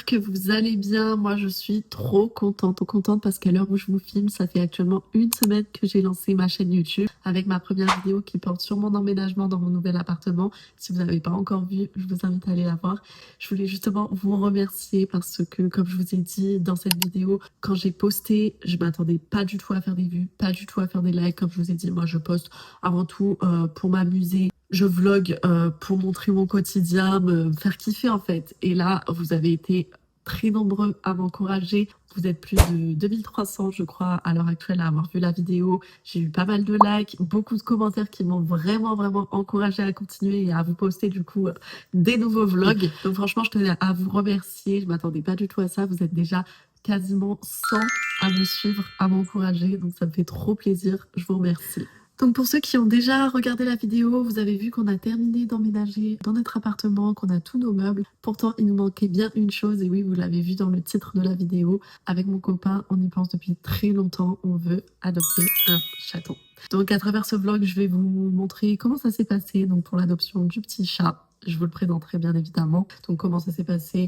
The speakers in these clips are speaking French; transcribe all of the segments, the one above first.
j'espère que vous allez bien. Moi, je suis trop contente parce qu'à l'heure où je vous filme, ça fait actuellement une semaine que j'ai lancé ma chaîne YouTube avec ma première vidéo qui porte sur mon emménagement dans mon nouvel appartement. Si vous n'avez pas encore vu, je vous invite à aller la voir. Je voulais justement vous remercier parce que, comme je vous ai dit dans cette vidéo, quand j'ai posté, je m'attendais pas du tout à faire des vues, pas du tout à faire des likes. Comme je vous ai dit, moi, je poste avant tout pour m'amuser. Je vlog pour montrer mon quotidien, me faire kiffer en fait. Et là, vous avez été très nombreux à m'encourager. Vous êtes plus de 2300, je crois, à l'heure actuelle à avoir vu la vidéo. J'ai eu pas mal de likes, beaucoup de commentaires qui m'ont vraiment encouragé à continuer et à vous poster du coup des nouveaux vlogs. Donc franchement, je tenais à vous remercier. Je m'attendais pas du tout à ça. Vous êtes déjà quasiment 100 à me suivre, à m'encourager. Donc ça me fait trop plaisir. Je vous remercie. Donc pour ceux qui ont déjà regardé la vidéo, vous avez vu qu'on a terminé d'emménager dans notre appartement, qu'on a tous nos meubles. Pourtant, il nous manquait bien une chose, et oui, vous l'avez vu dans le titre de la vidéo. Avec mon copain, on y pense depuis très longtemps, on veut adopter un chaton. Donc à travers ce vlog, je vais vous montrer comment ça s'est passé donc pour l'adoption du petit chat. Je vous le présenterai bien évidemment. Donc comment ça s'est passé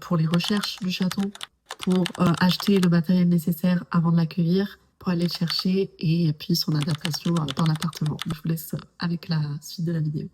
pour les recherches du chaton, pour acheter le matériel nécessaire avant de l'accueillir, pour aller le chercher et puis son adaptation dans l'appartement. Je vous laisse avec la suite de la vidéo.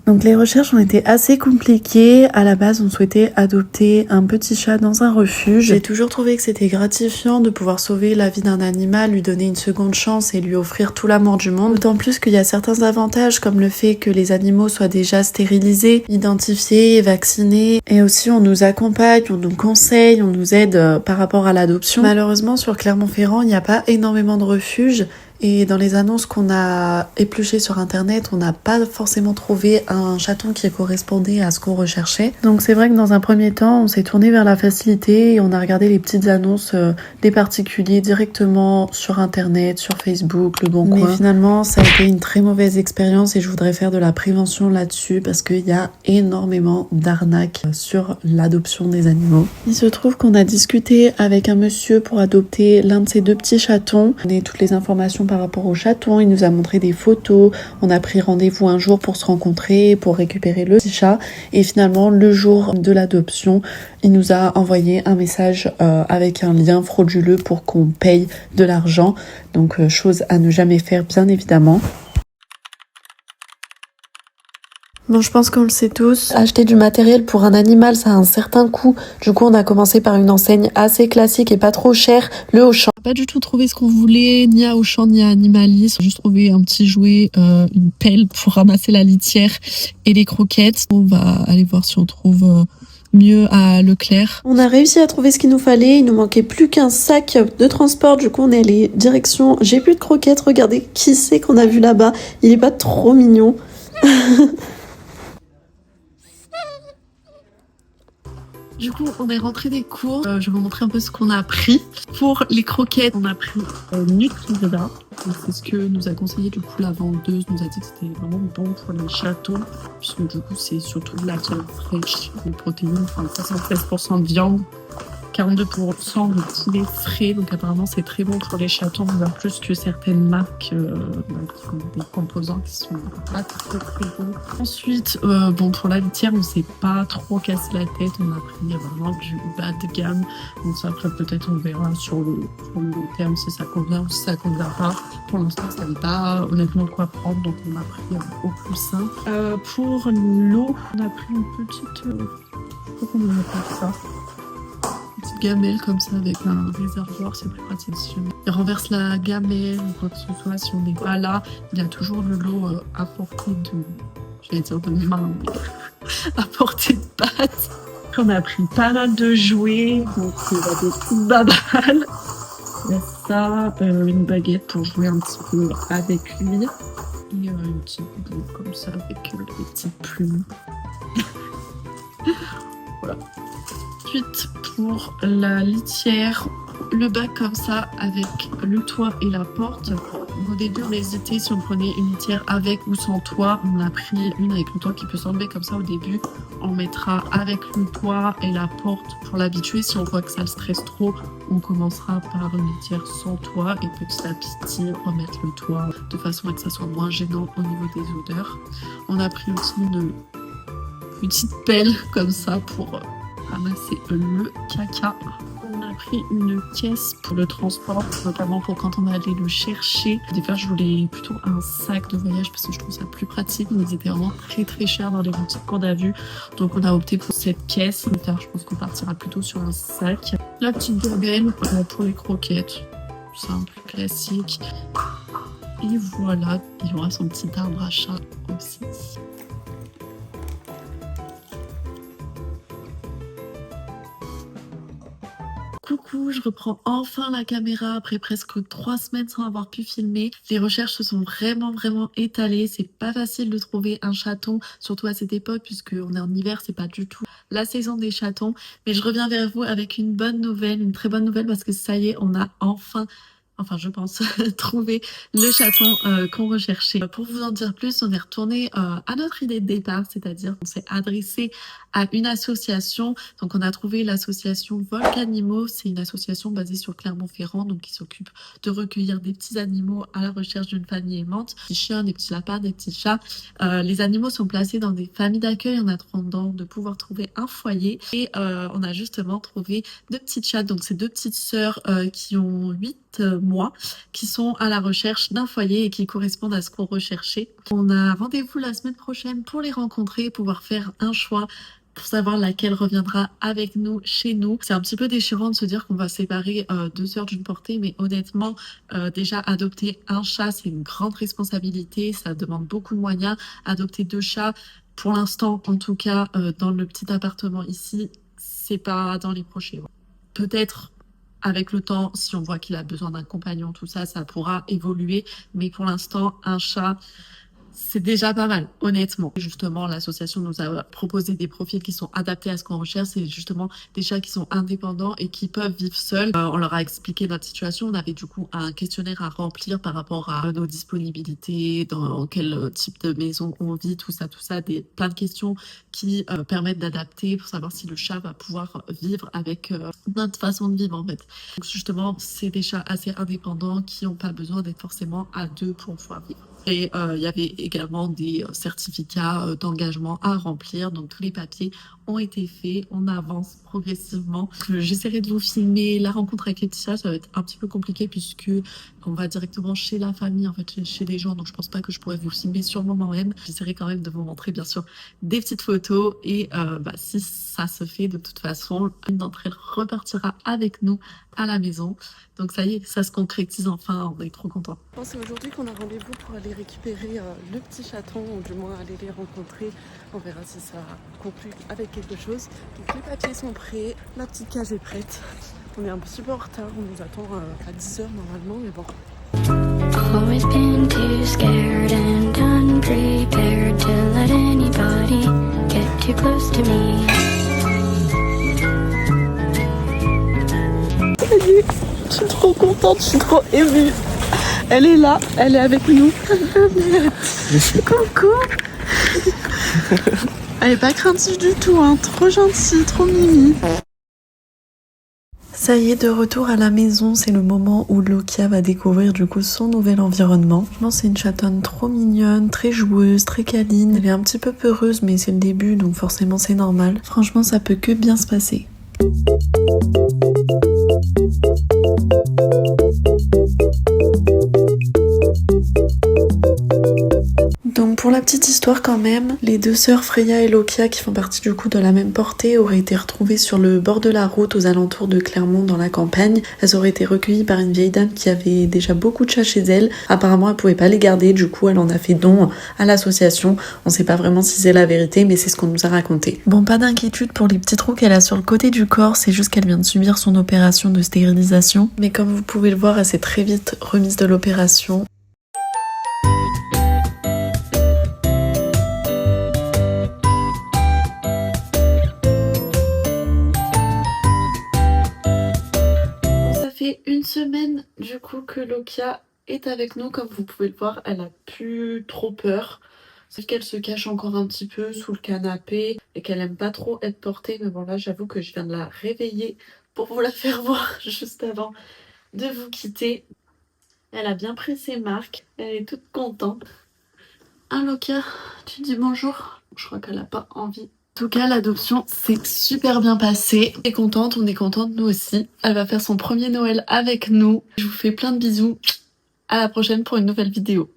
Donc les recherches ont été assez compliquées. À la base, on souhaitait adopter un petit chat dans un refuge. J'ai toujours trouvé que c'était gratifiant de pouvoir sauver la vie d'un animal, lui donner une seconde chance et lui offrir tout l'amour du monde. D'autant plus qu'il y a certains avantages comme le fait que les animaux soient déjà stérilisés, identifiés, vaccinés. Et aussi on nous accompagne, on nous conseille, on nous aide par rapport à l'adoption. Malheureusement sur Clermont-Ferrand, il n'y a pas énormément de refuges. Et dans les annonces qu'on a épluchées sur internet, on n'a pas forcément trouvé un chaton qui correspondait à ce qu'on recherchait. Donc c'est vrai que dans un premier temps, on s'est tourné vers la facilité et on a regardé les petites annonces des particuliers directement sur internet, sur Facebook, Le Bon Coin. Mais finalement, ça a été une très mauvaise expérience et je voudrais faire de la prévention là-dessus parce qu'il y a énormément d'arnaques sur l'adoption des animaux. Il se trouve qu'on a discuté avec un monsieur pour adopter l'un de ses deux petits chatons. On a toutes les informations par rapport au chaton, il nous a montré des photos, on a pris rendez-vous un jour pour se rencontrer, pour récupérer le petit chat et finalement le jour de l'adoption, il nous a envoyé un message avec un lien frauduleux pour qu'on paye de l'argent, donc chose à ne jamais faire bien évidemment. Bon, je pense qu'on le sait tous, acheter du matériel pour un animal, ça a un certain coût. Du coup, on a commencé par une enseigne assez classique et pas trop chère, le Auchan. On n'a pas du tout trouvé ce qu'on voulait, ni à Auchan, ni à Animalis. On a juste trouvé un petit jouet, une pelle pour ramasser la litière et les croquettes. On va aller voir si on trouve mieux à Leclerc. On a réussi à trouver ce qu'il nous fallait, il nous manquait plus qu'un sac de transport. Du coup, on est allé direction J'ai plus de croquettes. Regardez qui c'est qu'on a vu là-bas. Il est pas trop mignon. Du coup, on est rentré des cours. Je vais vous montrer un peu ce qu'on a pris. Pour les croquettes, on a pris Nutrisa. C'est ce que nous a conseillé du coup la vendeuse. Nous a dit que c'était vraiment bon pour les chatons. Puisque du coup, c'est surtout de la viande fraîche, des protéines. Enfin, 73% de viande, 42% de poulet frais. Donc apparemment, c'est très bon pour les chatons. Bien plus que certaines marques qui ont des composants qui sont pas très bons. Ensuite, bon, pour la litière, on s'est pas trop cassé la tête. On a pris vraiment du bas de gamme. Donc ça, après, peut-être on verra sur le long terme si ça convient ou si ça convient pas. Pour l'instant, ça n'est pas honnêtement quoi prendre. Donc on a pris au plus simple. Pour l'eau, on a pris une petite... je sais pas comment on appelle ça. Petite gamelle comme ça avec un réservoir, c'est plus pratique si jamais il renverse la gamelle ou quoi que ce soit, si on n'est pas là, il y a toujours de l'eau à portée de, j'allais dire de main, mais à portée de patte. On a pris pas mal de jouets, donc il y a des petites babales, il y a ça, une baguette pour jouer un petit peu avec lui, et une petite boule comme ça avec des petites plumes. Voilà. Ensuite, pour la litière, le bac comme ça avec le toit et la porte. Au début, on hésitait si on prenait une litière avec ou sans toit. On a pris une avec le toit qui peut s'enlever comme ça au début. On mettra avec le toit et la porte pour l'habituer. Si on voit que ça le stresse trop, on commencera par une litière sans toit et petit à petit remettre le toit de façon à que ça soit moins gênant au niveau des odeurs. On a pris aussi une petite pelle comme ça pour ramasser le caca. On a pris une caisse pour le transport, notamment pour quand on va aller le chercher. Des fois, je voulais plutôt un sac de voyage parce que je trouve ça plus pratique. Mais ils étaient vraiment très très chers dans les boutiques qu'on a vues. Donc on a opté pour cette caisse. Car je pense qu'on partira plutôt sur un sac. La petite gabelle pour les croquettes. Simple, classique. Et voilà, il aura son petit arbre à chat aussi. Coucou, je reprends enfin la caméra après presque 3 semaines sans avoir pu filmer. Les recherches se sont vraiment étalées. C'est pas facile de trouver un chaton, surtout à cette époque puisque on est en hiver, c'est pas du tout la saison des chatons. Mais je reviens vers vous avec une bonne nouvelle, une très bonne nouvelle parce que ça y est, on a enfin je pense, trouver le chaton qu'on recherchait. Pour vous en dire plus, on est retourné à notre idée de départ, c'est-à-dire qu'on s'est adressé à une association. Donc on a trouvé l'association Volcanimaux, c'est une association basée sur Clermont-Ferrand, donc qui s'occupe de recueillir des petits animaux à la recherche d'une famille aimante, des petits chiens, des petits lapins, des petits chats. Les animaux sont placés dans des familles d'accueil en attendant de pouvoir trouver un foyer. Et on a justement trouvé 2 petites chattes, donc c'est 2 petites sœurs qui ont 8 mois, qui sont à la recherche d'un foyer et qui correspondent à ce qu'on recherchait. On a rendez-vous la semaine prochaine pour les rencontrer, pouvoir faire un choix pour savoir laquelle reviendra avec nous chez nous. C'est un petit peu déchirant de se dire qu'on va séparer 2 sœurs d'une portée, mais honnêtement, déjà adopter un chat, c'est une grande responsabilité, ça demande beaucoup de moyens. Adopter 2 chats, pour l'instant, en tout cas, dans le petit appartement ici, c'est pas dans les prochains mois. Peut-être avec le temps, si on voit qu'il a besoin d'un compagnon, tout ça, ça pourra évoluer. Mais pour l'instant, un chat, c'est déjà pas mal, honnêtement. Justement, l'association nous a proposé des profils qui sont adaptés à ce qu'on recherche. C'est justement des chats qui sont indépendants et qui peuvent vivre seuls. On leur a expliqué notre situation. On avait du coup un questionnaire à remplir par rapport à nos disponibilités, dans quel type de maison on vit, tout ça, plein de questions qui permettent d'adapter pour savoir si le chat va pouvoir vivre avec notre façon de vivre en fait. Donc justement, c'est des chats assez indépendants qui n'ont pas besoin d'être forcément à 2 pour pouvoir vivre. Et il y avait également des certificats d'engagement à remplir. Donc tous les papiers ont été faits. On avance progressivement. J'essaierai de vous filmer la rencontre avec les petits chats. Ça va être un petit peu compliqué puisque on va directement chez la famille, en fait, chez les gens. Donc je pense pas que je pourrais vous filmer sur le moment même. J'essaierai quand même de vous montrer bien sûr des petites photos. Et si ça se fait de toute façon, une d'entre elles repartira avec nous à la maison. Donc ça y est, ça se concrétise enfin, on est trop contents. C'est aujourd'hui qu'on a rendez-vous pour aller récupérer le petit chaton, ou du moins aller les rencontrer. On verra si ça conclut avec quelque chose. Donc les papiers sont prêts, la petite cage est prête. On est un petit peu en retard, on nous attend à 10h normalement, mais bon. Always been too scared and unprepared to let anybody get too close to me. Salut, je suis trop contente, je suis trop émue. Elle est là, elle est avec nous. Coucou. Elle est pas craintive du tout, hein. Trop gentille, trop mimi. Ça y est, de retour à la maison, c'est le moment où Lokia va découvrir du coup son nouvel environnement. Franchement, c'est une chatonne trop mignonne, très joueuse, très câline. Elle est un petit peu peureuse, mais c'est le début, donc forcément c'est normal. Franchement, ça peut que bien se passer. Donc pour la petite histoire quand même, les 2 sœurs Freya et Lokia qui font partie du coup de la même portée auraient été retrouvées sur le bord de la route aux alentours de Clermont dans la campagne. Elles auraient été recueillies par une vieille dame qui avait déjà beaucoup de chats chez elle. Apparemment elle pouvait pas les garder, du coup elle en a fait don à l'association. On sait pas vraiment si c'est la vérité mais c'est ce qu'on nous a raconté. Bon, pas d'inquiétude pour les petits trous qu'elle a sur le côté du corps, c'est juste qu'elle vient de subir son opération de stérilisation. Mais comme vous pouvez le voir, elle s'est très vite remise de l'opération. Une semaine du coup que Lokia est avec nous, comme vous pouvez le voir, elle a plus trop peur. C'est qu'elle se cache encore un petit peu sous le canapé et qu'elle aime pas trop être portée, mais bon là j'avoue que je viens de la réveiller pour vous la faire voir juste avant de vous quitter. Elle a bien pris ses marques, elle est toute contente. Ah Lokia, tu dis bonjour? Je crois qu'elle a pas envie En tout cas, l'adoption s'est super bien passée. On est contente nous aussi. Elle va faire son premier Noël avec nous. Je vous fais plein de bisous. À la prochaine pour une nouvelle vidéo.